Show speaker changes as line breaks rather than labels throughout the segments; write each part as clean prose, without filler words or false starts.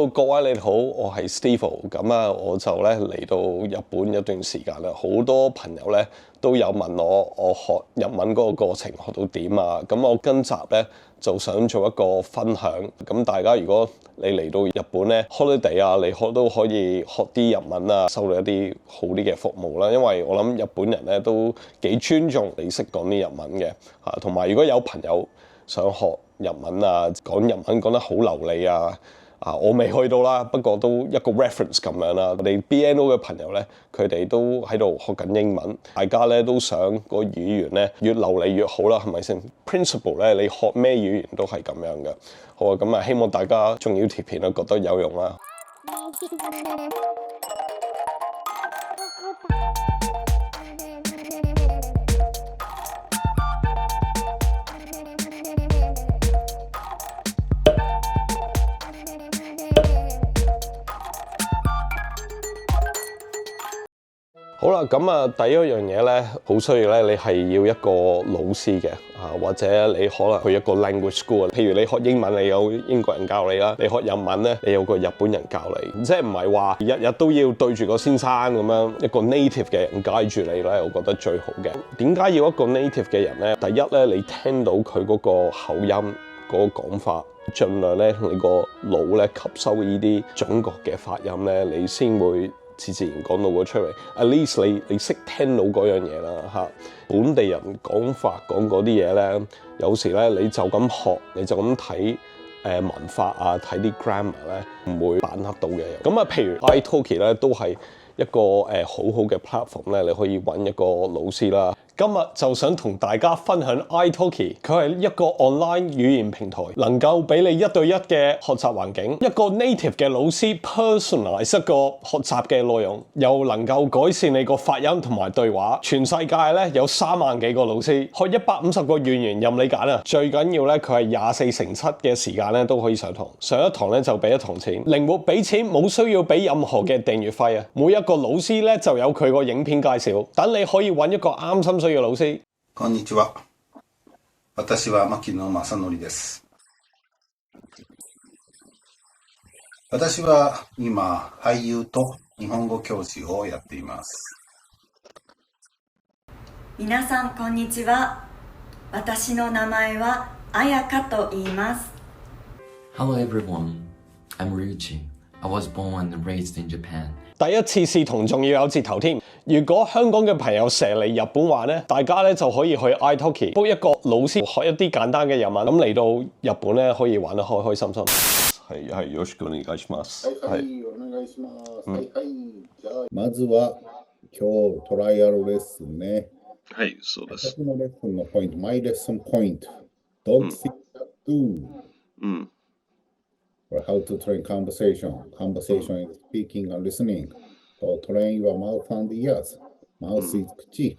Hello， 各位你好，我係 Steve。咁啊，我就咧嚟到日本一段時間啦，好多朋友咧都有問我學日文嗰個過程學到點啊。咁我今集咧就想做一個分享。咁大家如果你嚟到日本咧 holiday 啊，你都可以學啲日文啊，收到一啲好啲嘅服務啦。因為我諗日本人咧都幾尊重你識講啲日文嘅嚇，同埋如果有朋友想學日文啊，講日文講得好流利啊。我未去到啦，不過都一個 reference 咁樣啦。我哋 BNO 嘅朋友咧，佢哋都喺度學緊英文，大家咧都想個語言咧越流利越好啦，係咪先 ？Principle 咧，你學咩語言都係咁樣嘅。好啊，咁啊，希望大家中意條片啊，覺得有用啦。好啦，咁啊，第一樣嘢咧，好需要咧，你係要一個老師嘅或者你可能去一個 language school，譬如你學英文，你有英國人教你啦；你學日文咧，你有個日本人教你，即係唔係話日日都要對住個先生咁樣一個 native 嘅人guide住你咧，我覺得最好嘅。點解要一個 native 嘅人咧？第一咧，你聽到佢嗰個口音嗰個講法，盡量咧你個腦咧吸收呢啲準確嘅發音咧，你先會自然講到嗰出嚟。At least 你識聽到嗰樣嘢啦嚇。本地人講法講嗰啲嘢咧，有時咧你就咁學，你就咁睇文法啊，睇啲 grammar 咧，唔會把握到嘅。咁啊，譬如 iTalki 咧都係一個好好嘅 platform 咧，你可以揾一個老師啦。今日就想同大家分享 iTalki， 佢係一個 online 語言平台，能夠俾你1對1嘅學習環境，一個 native 嘅老師 personalize 一個學習嘅內容，又能夠改善你個發音同埋對話。全世界咧有3萬幾個老師，學150個語言任你揀啊！最緊要咧佢係24/7嘅時間咧都可以上堂，上一堂咧就俾1堂錢，靈活俾錢，冇需要俾任何嘅訂閱費啊！每一個老師咧就有佢個影片介紹，等你可以揾一個啱心水嘅老師。
こんにちは。私は牧野正則です。私は今俳優と日本語教師をやっています。
皆さんこんにちは。私の名前は彩香と言います。
Hello everyone, I'm Ryuichi. I was born and raised in Japan.
第一次試同仲要有折頭添。如果香港嘅朋友成日嚟日本玩咧，大家咧就可以去 iTalki book 一個老師學一啲簡單嘅日文，咁嚟到日本咧可以玩得開開心心。係よろしくお願いします。
はい、お願いします。はい、じゃあまずは今日トライアルレッスンね。
はい、そうです。
私のレッスンのポイント、マイレッスンポイント。Don't sit do. Or how to train conversation. Conversation is speaking and listening. So train your mouth and ears. Mouth is 口。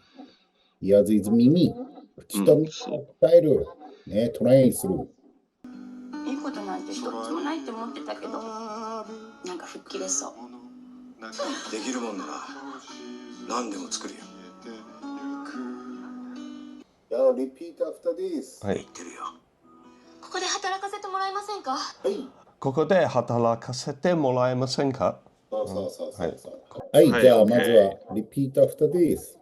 ears is 耳。口と耳を鍛える。ね、トレインする。
いいことなんて一つもないって思ってたけど、なんか吹っ切れそう。
できるもんなら何でも作るよ。
Repeat after this.
はい。
言ってるよ。
ここで働かせてもらえませんか？
はい。
ここで働かせてもらえませんか？
そうそうそうそうそう。はい、じゃあまずは Repeat after this。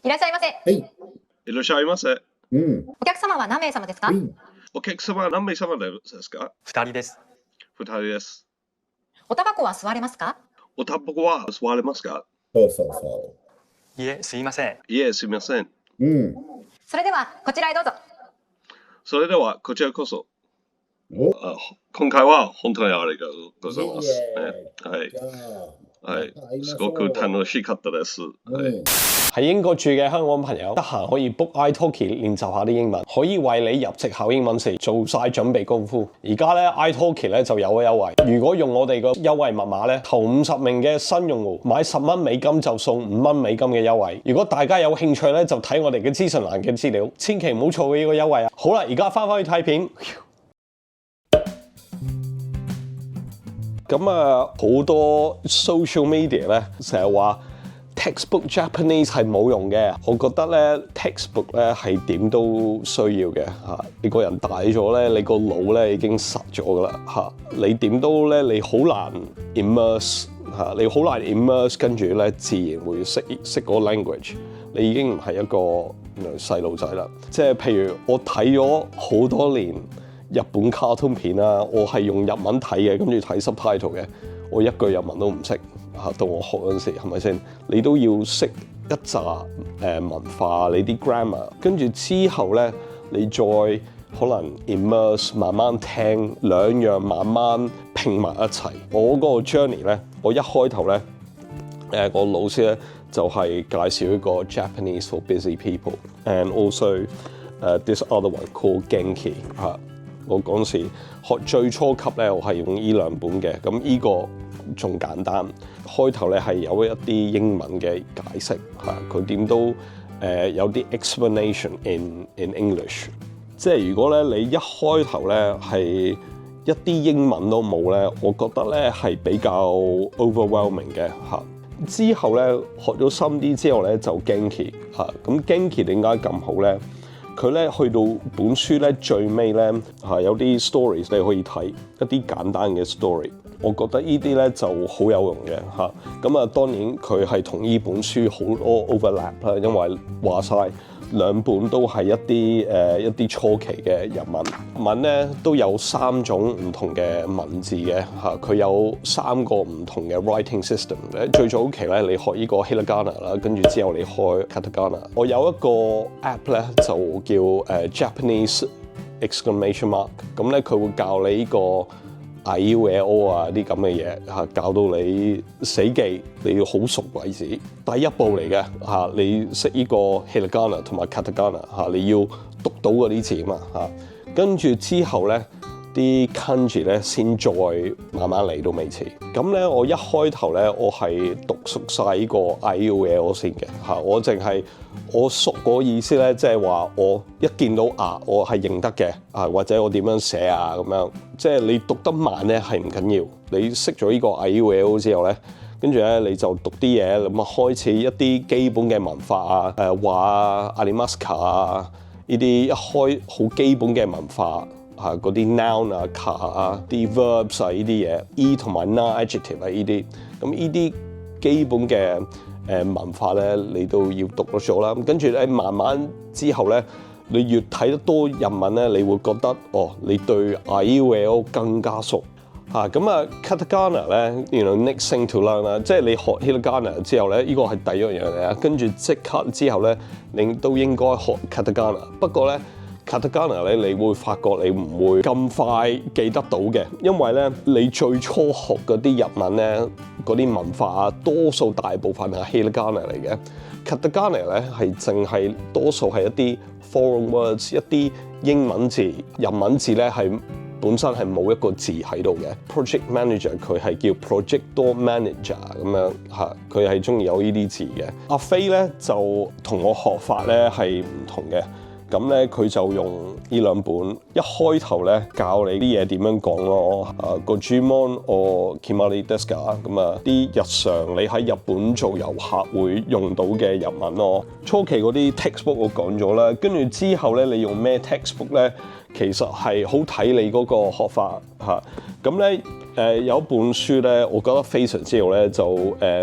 いらっしゃいませ。
はい。
いらっしゃいませ。
お客様は何名様ですか？
お客様は何名様ですか
？2人です。
2人です。
おタバコは吸われますか？
おタバコは吸われますか？
そうそうそ
いえ、すいません。
いえ、すみません。
それではこちらへどうぞ。
それではこちらこそ。今回は本当にありがとうございます。はい。すごく楽しかったです。
喺英國住嘅香港朋友，得閒可以 book iTalki 練習下啲英文，可以為你入籍考英文時做晒準備功夫。而家咧 iTalki 咧就有個優惠，如果用我哋個優惠密碼咧，頭50名嘅新用戶買10蚊美金就送5蚊美金嘅優惠。如果大家有興趣咧，就睇我哋嘅資訊欄嘅資料，千祈唔好錯過呢個優惠啊！好啦，而家翻去睇片。咁啊，好多 social media 咧成日話 textbook Japanese 係冇用嘅，我覺得咧 textbook 咧係點都需要嘅嚇。你個人大咗咧，你個腦咧已經實咗噶啦嚇。你點都咧，你好難 immerse 嚇，你好難 immerse， 跟住咧自然會識嗰個 language。你已經唔係一個細路仔啦。即係譬如我睇咗好多年日本卡通片啦，我係用日文睇嘅，跟住睇 subtitle 嘅，我一句日文都唔識。到我學嗰陣時係咪先？你都要識一紮文化，你啲 grammar， 跟住之後咧，你再可能 immerse 慢慢聽，兩樣慢慢拼埋一齊。我嗰個 journey 咧，我一開頭咧，個老師咧就係介紹一個 Japanese for busy people，and also this other one called Genki 嚇。我嗰陣時學最初級咧，我係用呢兩本嘅，咁呢個仲簡單。開頭咧係有一啲英文嘅解釋嚇，佢點都有啲 explanation in English。即係如果咧你一開頭咧係一啲英文都冇咧，我覺得咧係比較 overwhelming 嘅嚇。之後咧學咗深啲之後咧就 Genki 嚇，咁 Genki 點解咁好咧？佢咧去到本書咧最尾咧有啲 stories 你可以睇一啲簡單嘅 story。我覺得呢啲咧就好有用嘅嚇，咁啊當然佢係同呢本書好多 overlap 啦，因為話晒兩本都係一啲初期嘅日文咧都有3種唔同嘅文字嘅嚇，佢有3個唔同嘅 writing system 嘅。最早期咧你學呢個 hiragana 啦，跟住之後你開 katakana。我有一個 app 咧就叫Japanese exclamation mark， 咁咧佢會教你呢個IULO 啊啲咁嘅嘢嚇，教到你死記，你要好熟為止。第一步嚟嘅嚇，你識呢個 hiragana 同埋 katakana 嚇，你要讀到嗰啲字嘛嚇，跟住之後咧啲 kanji 咧先再慢慢嚟到尾詞。咁咧我一開頭咧我係讀熟晒呢個 IULO 先嘅嚇，我淨係我熟嗰個意思咧，即係話我一見到我係認得嘅啊，或者我點樣寫啊咁樣。即係你讀得慢咧係唔緊要，你識咗呢個 IULO 之後咧，跟住咧你就讀啲嘢，咁啊開始一啲基本嘅文法啊，話啊、arimaska 啊呢啲一開好基本嘅文化啊，嗰啲 noun 啊、ka 啊、啲 verbs 啊呢啲嘢 ，e 同埋 non-adjective 啊呢啲，咁呢啲基本嘅文化咧，你都要讀咗啦。咁跟住咧慢慢之後咧。你越睇得多日文咧，你會覺得你對 IULO 更加熟嚇。咁katakana 咧，next thing to learn 啦，即係你學 hiragana 之後咧，呢個係第一樣嘢。跟住即刻之後咧，你都應該學 katakana。不過咧 katakana 咧，你會發覺你唔會咁快記得到嘅，因為咧你最初學嗰啲日文咧，嗰啲文化啊，多數大部分係 hiragana 嚟嘅。katakana 咧係淨係多數係一啲foreign words， 一啲英文字、日文字咧係本身係冇一個字喺度嘅。Project manager 佢係叫 project manager 咁樣嚇，佢係中意有呢啲字嘅。阿飛咧就同我學法咧係唔同嘅。咁咧佢就用呢兩本，一開頭咧教你啲嘢點樣講咯。個 Gojimon or Kimari desu ka 咁啊，啲日常你喺日本做遊客會用到嘅日文咯。初期嗰啲 textbook 我講咗啦，跟住之後咧你用咩 textbook 咧，其實係好睇你嗰個學法嚇。咁咧有一本書咧，我覺得非常之好咧，就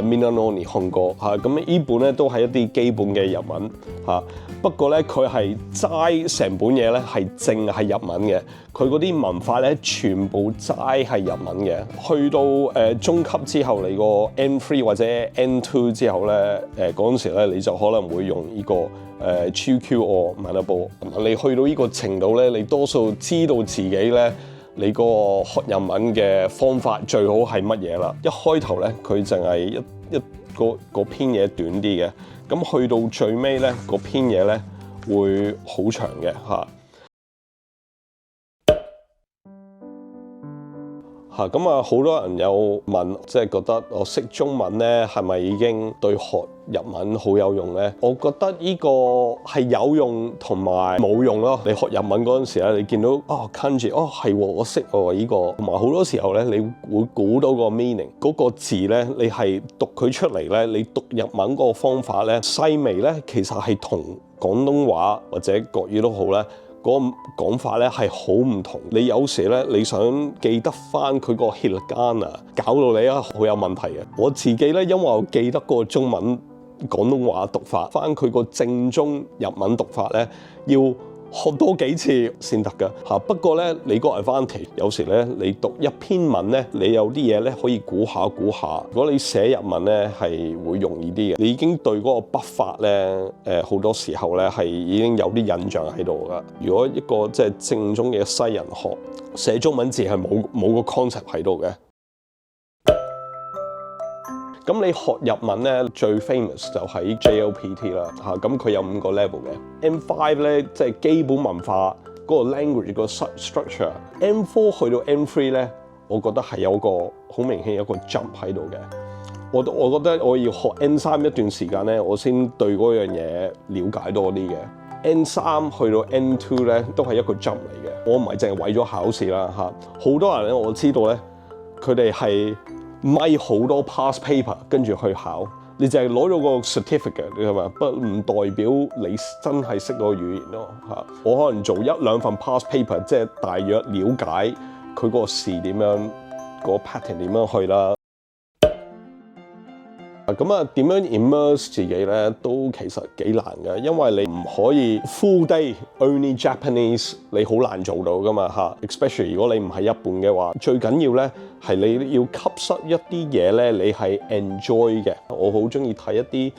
Minna no Nihongo嚇。咁呢本咧都係一啲基本嘅日文嚇。不過咧，佢係齋成本嘢咧，係淨係日文嘅。佢嗰啲文化咧，全部齋係日文嘅。去到中級之後，你個 N3 或者 N2 之後咧，嗰陣時咧，你就可能會用呢個QQ or Manabo。你去到呢個程度咧，你多數知道自己咧，你個學日文嘅方法最好係乜嘢啦。一開頭咧，佢淨係個篇嘢短啲嘅。咁去到最尾咧，嗰篇嘢咧會好長嘅嚇。咁啊，好多人有問，即係覺得我識中文咧，係咪已經對學日文好有用咧？我覺得呢個係有用同埋冇用咯。你學日文嗰陣時咧，你見到kanji，係我識呢個，同埋好多時候咧，你會估到個 meaning 嗰個字咧，你係讀佢出嚟咧，你讀日文嗰個方法咧，細微咧，其實係同廣東話或者國語都好咧。嗰個講法咧係好唔同，你有時咧你想記得翻佢個 hiragana，搞到你好有問題嘅。我自己咧，因為我記得個中文廣東話讀法，翻佢個正宗日文讀法咧，要學多幾次先得㗎嚇。不過咧，你個 advantage 有時咧，你讀一篇文咧，你有啲嘢咧可以估下。如果你寫日文咧，係會容易啲嘅。你已經對嗰個筆法咧，好多時候咧係已經有啲印象喺度㗎。如果一個即係正宗嘅西人學寫中文字係冇個 concept 喺度嘅。咁你學日文咧最 famous 就係 JLPT 啦嚇，咁佢有5個 level 嘅。M5 咧即係基本文化嗰個 language 個 structure。M4 去到 M3 咧，我覺得係有個好明顯有個 jump 喺度嘅。我覺得我要學 N3 一段時間咧，我先對嗰樣嘢了解多啲嘅。N3 去到 N2 咧都係一個 jump 嚟嘅。我唔係淨係為咗考試啦嚇，好多人咧我知道咧，佢哋係咪好多 past paper 跟住去考，你就係攞咗個 certificate， 你係咪？不唔代表你真係識到語言咯嚇。我可能做1-2份 past paper， 即係大約了解佢個試點樣，個 pattern 點樣去啦。咁啊，點樣 immerse 自己咧，都其實幾難嘅，因為你唔可以 full day only Japanese， 你好難做到噶嘛嚇。Especially 如果你唔係日本嘅話，最緊要咧係你要吸收一啲嘢咧，你係 enjoy 嘅。我好中意睇一啲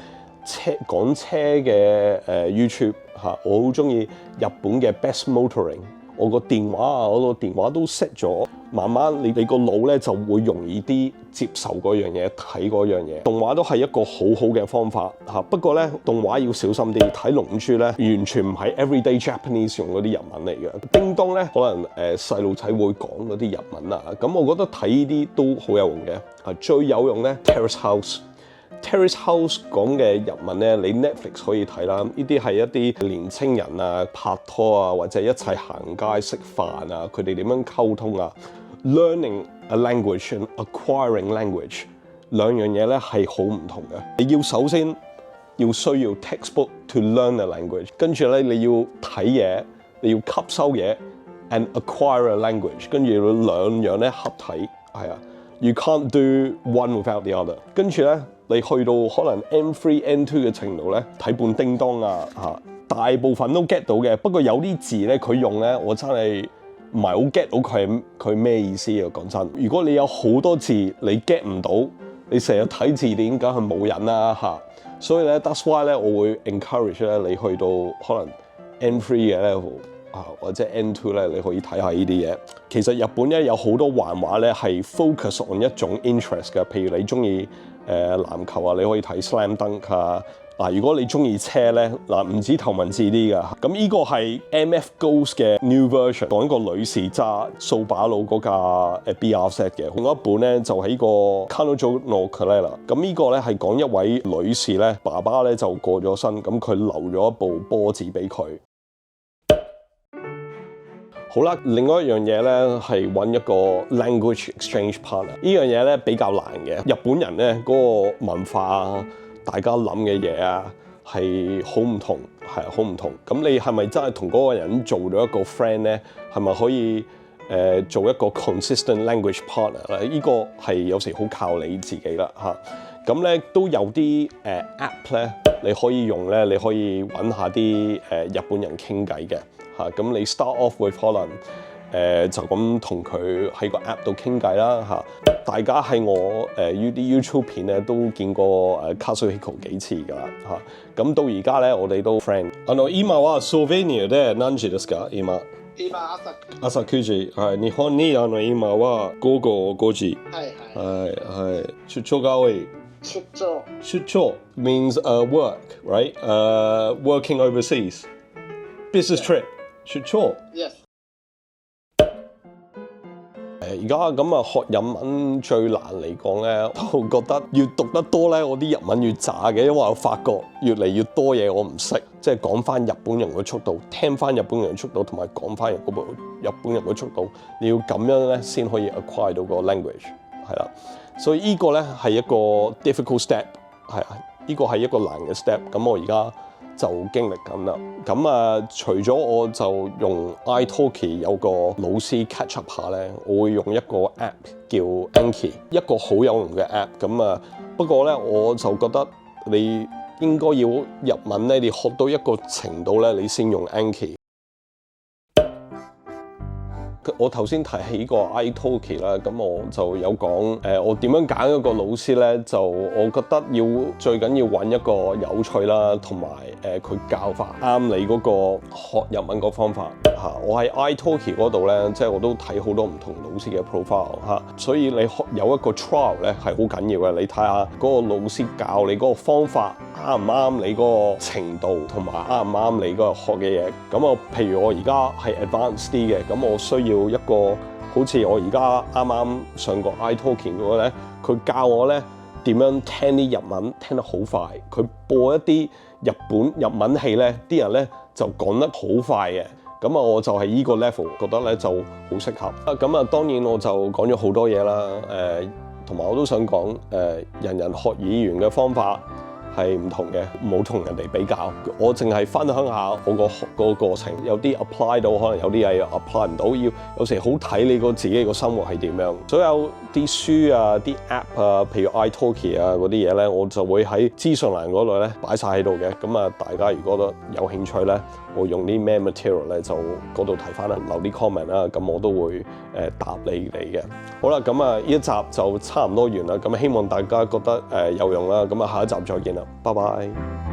講車嘅YouTube 嚇，我好中意日本嘅 Best Motoring。我個電話都 set 咗，慢慢你個腦咧就會容易啲接受嗰樣嘢，睇嗰樣嘢。動畫都係一個好嘅方法嚇，不過咧動畫要小心啲。睇龍珠咧，完全唔係 everyday Japanese 用嗰啲日文嚟嘅。叮當咧，可能細路仔會講嗰啲日文啊，咁我覺得睇呢啲都好有用嘅。最有用咧 Terrace House。Terrace House 講嘅日文咧，你 Netflix 可以睇啦。呢啲係一啲年青人啊拍拖啊，或者一齊行街食飯啊，佢哋點樣溝通啊 ？Learning a language and acquiring language 兩樣嘢咧係好唔同嘅。你要首先需要 textbook to learn a language， 跟住咧你要睇嘢，你要吸收嘢 and acquire a language， 跟住兩樣咧合體係啊。You can't do one without the other。跟住咧。你去到可能 N3、N2 嘅程度咧，睇半叮當啊嚇，大部分都 get 到嘅。不過有啲字咧，佢用咧，我真係唔係好 get 到佢咩意思啊！講真，如果你有好多字你 get 唔到，你成日睇字典，梗係冇癮啦嚇。所以咧 ，that's why 咧，我會 encourage 咧，你去到可能 N3 嘅 level 啊，或者 N2 咧，你可以睇下呢啲嘢。其實日本咧有好多漫畫咧係 focus on 一種 interest 嘅，譬如你中意籃球啊，你可以睇 Slam Dunk 啊。嗱，如果你中意車咧，唔止頭文字 D 㗎。咁呢個係 MF Ghost 嘅 new version， 講一個女士揸掃把佬嗰架BR set 嘅。另一本咧就係個 Kanojo no Kalela。咁呢個咧係講一位女士咧，爸爸咧就過咗身，咁佢留咗一部波子俾佢。好啦，另外一樣嘢咧係揾一個 language exchange partner。呢樣嘢咧比較難嘅。日本人咧嗰個文化，大家諗嘅嘢啊係好唔同，係好唔同。咁你係咪真係同嗰個人做咗一個 friend 咧？係咪可以做一個 consistent language partner 咧？呢個係有時好靠你自己啦嚇。咁咧都有啲app 咧，你可以用咧，你可以揾下啲日本人傾偈嘅。咁你 start off with 可能就咁同佢喺個 app 度傾偈啦嚇。大家喺我啲 YouTube 片咧都見過Kazuhiko 幾次㗎啦嚇。咁到而家咧我哋都 friend。今はスロベニアで何時ですか？今朝9時。はい。日本に今は午後5時。はい。出張が多い。出張 means work, right? Working overseas. Business trip. 出張。Yes. 而家咁啊學日文最難嚟講咧，我覺得越讀得多咧，我啲日文越渣嘅，因為我發覺越嚟越多嘢我唔識，即係講翻日本人嘅速度，聽翻日本人嘅速度，同埋講翻日本人嘅速度，你要咁樣咧先可以 acquire 到個 language， 係啦。所以呢個咧係一個 difficult step， 係啊，呢個係一個難嘅 step。咁我而家就經歷緊啦。咁啊，除咗我就用 iTalki 有個老師 catch up 下咧，我會用一個 app 叫 Anki， 一個好有用嘅 app。咁啊，不過咧我就覺得你應該要日文咧，你學到一個程度咧，你先用 Anki。我頭先提起個 iTalki 啦，咁我就有講我點樣揀一個老師咧，就我覺得最緊要揾一個有趣啦，同埋佢教法啱你嗰個學日文個方法嚇。我喺 iTalki 嗰度咧，即係我都睇好多唔同老師嘅 profile 嚇，所以你有一個 trial 咧係好緊要嘅。你睇下嗰個老師教你嗰個方法啱唔啱你嗰個程度，同埋啱唔啱你嗰個學嘅嘢。咁我譬如我而家係 advanced 啲嘅，咁我需要一個好似我而家啱啱上過 iTalki 嗰個咧，佢教我咧點樣聽啲日文聽得好快，佢播一啲日文戲咧，啲人咧就講得好快嘅。咁啊，我就係依個 level， 覺得咧就好適合。咁啊，當然我就講咗好多嘢啦。同埋我都想講，人人學語言嘅方法係唔同嘅，唔好同人哋比較。我淨係分享下我個學個過程，有啲 apply 到，可能有啲嘢 apply 唔到，有時好睇你自己個生活係點樣。所有啲書啊、啲 app 啊，譬如 iTalki 啊嗰啲嘢咧，我就會喺資訊欄嗰度咧擺晒喺度嘅。咁啊，大家如果覺得有興趣咧，我用啲咩 material 咧，就嗰度睇翻啦，留啲 comment 啦，咁我都會答你哋嘅。好啦，咁啊呢一集就差唔多完啦，咁希望大家覺得有用啦，咁啊下一集再見啦，拜拜。